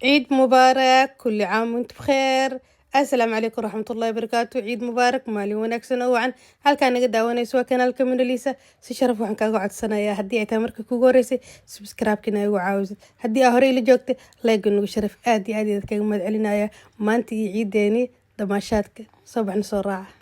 عيد مبارك، كل عام وانت بخير. السلام عليكم ورحمة الله وبركاته. عيد مبارك، مالي wanaagsan oo wacan. halkaan naga daawanayso waa kanaalka Monalisa. Si sharaf waxaan kaaga codsanayaa haddii ay tahay marka kugu horeysay subscribe-kina igu caawisid. haddii aa horey ila joogtay like nagu sharaf aad iyo aad kaga mahad celinaya maanta iyo ciideeni damaashaadka soo baxna soo raaca.